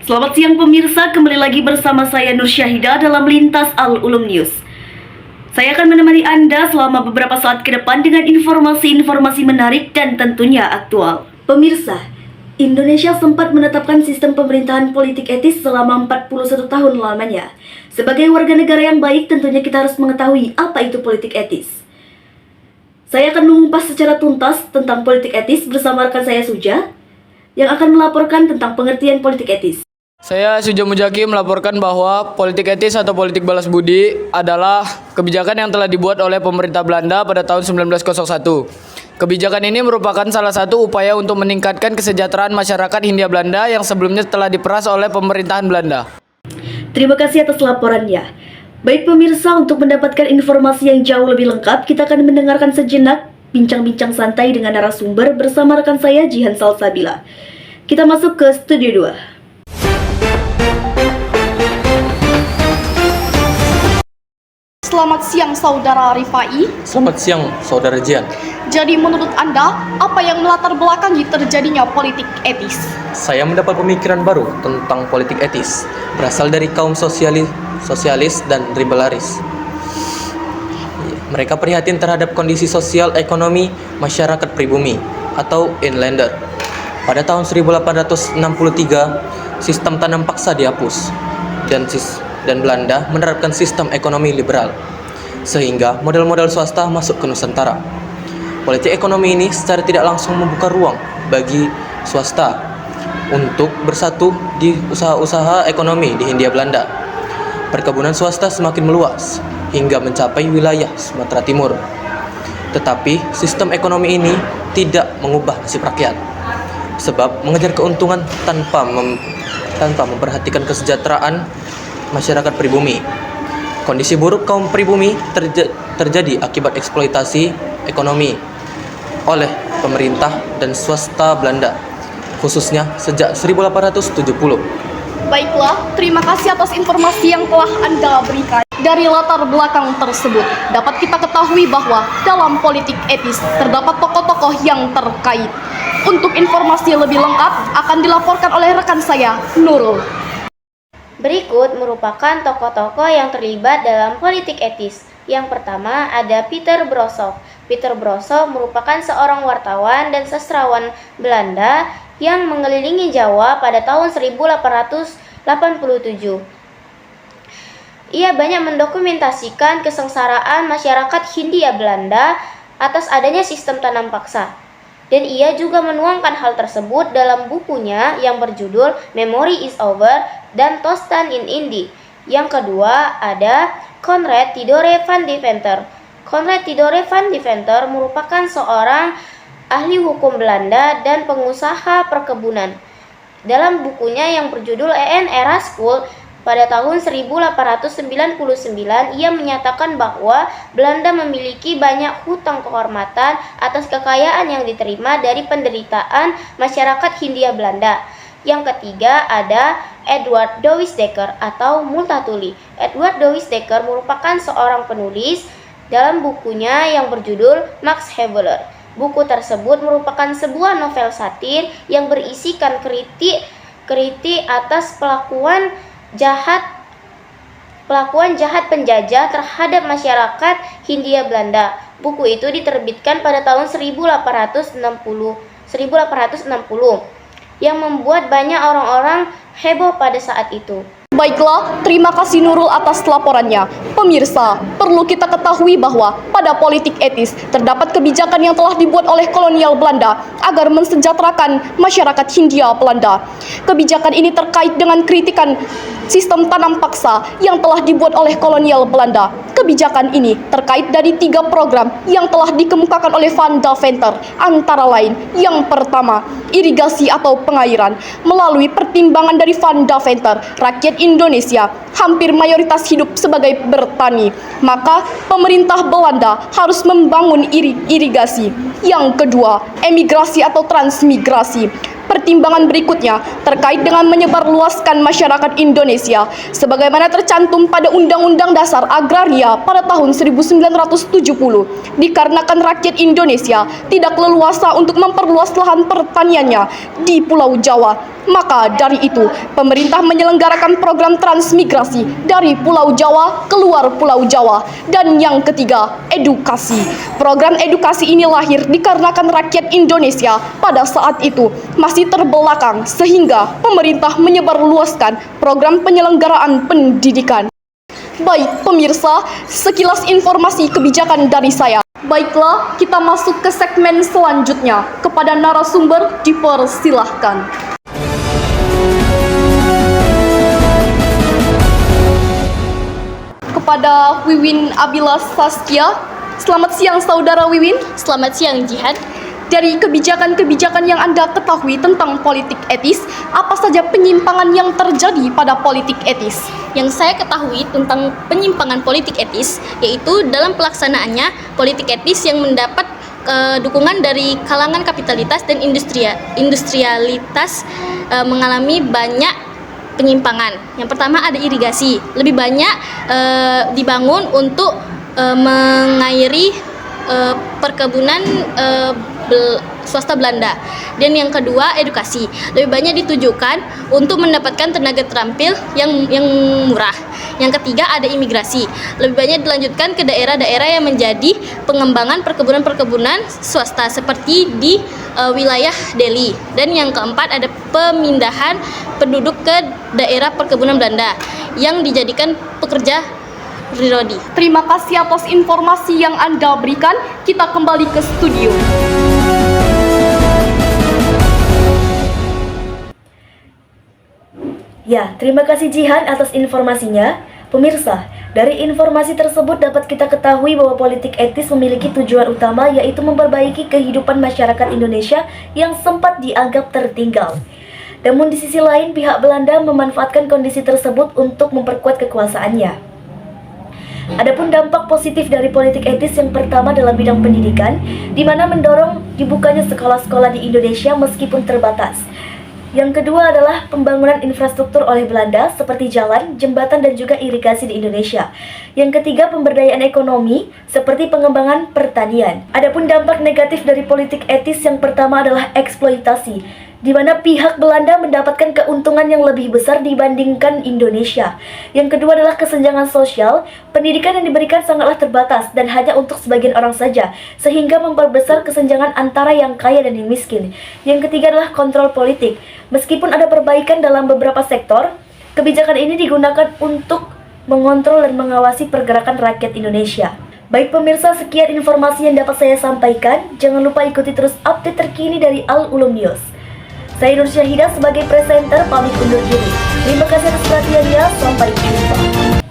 Selamat siang pemirsa, kembali lagi bersama saya Nur Syahida dalam Lintas Al-Ulum News. Saya akan menemani Anda selama beberapa saat ke depan dengan informasi-informasi menarik dan tentunya aktual. Pemirsa, Indonesia sempat menetapkan sistem pemerintahan politik etis selama 41 tahun lamanya. Sebagai warga negara yang baik, tentunya kita harus mengetahui apa itu politik etis. Saya akan mengupas secara tuntas tentang politik etis bersama rekan saya Suja, yang akan melaporkan tentang pengertian politik etis. Saya Suja Mujaki melaporkan bahwa politik etis atau politik balas budi adalah kebijakan yang telah dibuat oleh pemerintah Belanda pada tahun 1901. Kebijakan ini merupakan salah satu upaya untuk meningkatkan kesejahteraan masyarakat Hindia Belanda yang sebelumnya telah diperas oleh pemerintahan Belanda. Terima kasih atas laporannya. Baik pemirsa, untuk mendapatkan informasi yang jauh lebih lengkap, kita akan mendengarkan sejenak bincang-bincang santai dengan narasumber bersama rekan saya Jihan Salsabila. Kita masuk ke studio 2. Selamat siang Saudara Rifai. Selamat siang Saudara Jian. Jadi menurut Anda, apa yang melatar belakangi terjadinya politik etis? Saya mendapat pemikiran baru tentang politik etis, berasal dari kaum sosialis dan liberalis. Mereka prihatin terhadap kondisi sosial ekonomi masyarakat pribumi atau inlander. Pada tahun 1863, sistem tanam paksa dihapus dan Belanda menerapkan sistem ekonomi liberal, sehingga model-model swasta masuk ke Nusantara. Politik ekonomi ini secara tidak langsung membuka ruang bagi swasta untuk bersatu di usaha-usaha ekonomi di Hindia Belanda. Perkebunan swasta semakin meluas hingga mencapai wilayah Sumatera Timur. Tetapi sistem ekonomi ini tidak mengubah nasib rakyat, sebab mengejar keuntungan tanpa memperhatikan kesejahteraan masyarakat pribumi. Kondisi buruk kaum pribumi terjadi akibat eksploitasi ekonomi oleh pemerintah dan swasta Belanda, khususnya sejak 1870. Baiklah, terima kasih atas informasi yang telah Anda berikan. Dari latar belakang tersebut, dapat kita ketahui bahwa dalam politik etis terdapat tokoh-tokoh yang terkait. Untuk informasi lebih lengkap akan dilaporkan oleh rekan saya, Nurul. Berikut merupakan tokoh-tokoh yang terlibat dalam politik etis. Yang pertama ada Pieter Brossov. Pieter Brossov merupakan seorang wartawan dan sastrawan Belanda yang mengelilingi Jawa pada tahun 1887. Ia banyak mendokumentasikan kesengsaraan masyarakat Hindia Belanda atas adanya sistem tanam paksa. Dan ia juga menuangkan hal tersebut dalam bukunya yang berjudul Memory is Over dan Tostand in Indi. Yang kedua ada Conrad Theodore van Deventer. Conrad Theodore van Deventer merupakan seorang ahli hukum Belanda dan pengusaha perkebunan. Dalam bukunya yang berjudul EN Era School pada tahun 1899, ia menyatakan bahwa Belanda memiliki banyak hutang kehormatan atas kekayaan yang diterima dari penderitaan masyarakat Hindia Belanda. Yang ketiga ada Edward de Wisdecker atau Multatuli. Edward de Wisdecker merupakan seorang penulis dalam bukunya yang berjudul Max Havelaar. Buku tersebut merupakan sebuah novel satir yang berisikan kritik atas pelakuan jahat penjajah terhadap masyarakat Hindia Belanda. Buku itu diterbitkan pada tahun 1860 yang membuat banyak orang-orang heboh pada saat itu. Baiklah, terima kasih Nurul atas laporannya. Pemirsa, perlu kita ketahui bahwa pada politik etis terdapat kebijakan yang telah dibuat oleh kolonial Belanda agar mensejahterakan masyarakat Hindia Belanda. Kebijakan ini terkait dengan kritikan sistem tanam paksa yang telah dibuat oleh kolonial Belanda. Kebijakan ini terkait dari 3 program yang telah dikemukakan oleh Van Deventer, antara lain yang pertama, irigasi atau pengairan. Melalui pertimbangan dari Van Deventer, rakyat Indonesia hampir mayoritas hidup sebagai bertani, maka pemerintah Belanda harus membangun irigasi. Yang kedua, emigrasi atau transmigrasi. pertimbangan berikutnya terkait dengan menyebarluaskan masyarakat Indonesia sebagaimana tercantum pada Undang-Undang Dasar Agraria pada tahun 1970 dikarenakan rakyat Indonesia tidak leluasa untuk memperluas lahan pertaniannya di Pulau Jawa. Maka dari itu, pemerintah menyelenggarakan program transmigrasi dari Pulau Jawa keluar Pulau Jawa. Dan yang ketiga, edukasi. Program edukasi ini lahir dikarenakan rakyat Indonesia pada saat itu masih terbelakang sehingga pemerintah menyebarluaskan program penyelenggaraan pendidikan. Baik pemirsa, sekilas informasi kebijakan dari saya. Baiklah, kita masuk ke segmen selanjutnya. Kepada narasumber dipersilahkan. Kepada Wiwin Abila Saskia. Selamat siang saudara Wiwin. Selamat siang Jihad. Dari kebijakan-kebijakan yang Anda ketahui tentang politik etis, apa saja penyimpangan yang terjadi pada politik etis? Yang saya ketahui tentang penyimpangan politik etis, yaitu dalam pelaksanaannya politik etis yang mendapat dukungan dari kalangan kapitalitas dan industrialitas mengalami banyak penyimpangan. Yang pertama ada irigasi, lebih banyak dibangun untuk mengairi perkebunan swasta Belanda. Dan yang kedua edukasi, lebih banyak ditujukan untuk mendapatkan tenaga terampil yang murah. Yang ketiga ada imigrasi, lebih banyak dilanjutkan ke daerah-daerah yang menjadi pengembangan perkebunan-perkebunan swasta seperti di wilayah Delhi. Dan yang keempat ada pemindahan penduduk ke daerah perkebunan Belanda yang dijadikan pekerja Rirodi. Terima kasih atas informasi yang Anda berikan. Kita kembali ke studio. Ya, terima kasih Jihan atas informasinya. Pemirsa, dari informasi tersebut dapat kita ketahui bahwa politik etis memiliki tujuan utama yaitu memperbaiki kehidupan masyarakat Indonesia yang sempat dianggap tertinggal. Namun di sisi lain, pihak Belanda memanfaatkan kondisi tersebut untuk memperkuat kekuasaannya. Adapun dampak positif dari politik etis yang pertama dalam bidang pendidikan, di mana mendorong dibukanya sekolah-sekolah di Indonesia meskipun terbatas. Yang kedua adalah pembangunan infrastruktur oleh Belanda seperti jalan, jembatan, dan juga irigasi di Indonesia. Yang ketiga, pemberdayaan ekonomi seperti pengembangan pertanian. Adapun dampak negatif dari politik etis yang pertama adalah eksploitasi, di mana pihak Belanda mendapatkan keuntungan yang lebih besar dibandingkan Indonesia. Yang kedua adalah kesenjangan sosial, pendidikan yang diberikan sangatlah terbatas dan hanya untuk sebagian orang saja, sehingga memperbesar kesenjangan antara yang kaya dan yang miskin. Yang ketiga adalah kontrol politik. Meskipun ada perbaikan dalam beberapa sektor, kebijakan ini digunakan untuk mengontrol dan mengawasi pergerakan rakyat Indonesia. Baik pemirsa, sekian informasi yang dapat saya sampaikan. Jangan lupa ikuti terus update terkini dari Al Ulum News. Saya Nur Syahidah sebagai presenter pamit undur diri. Terima kasih atas perhatiannya. Sampai jumpa.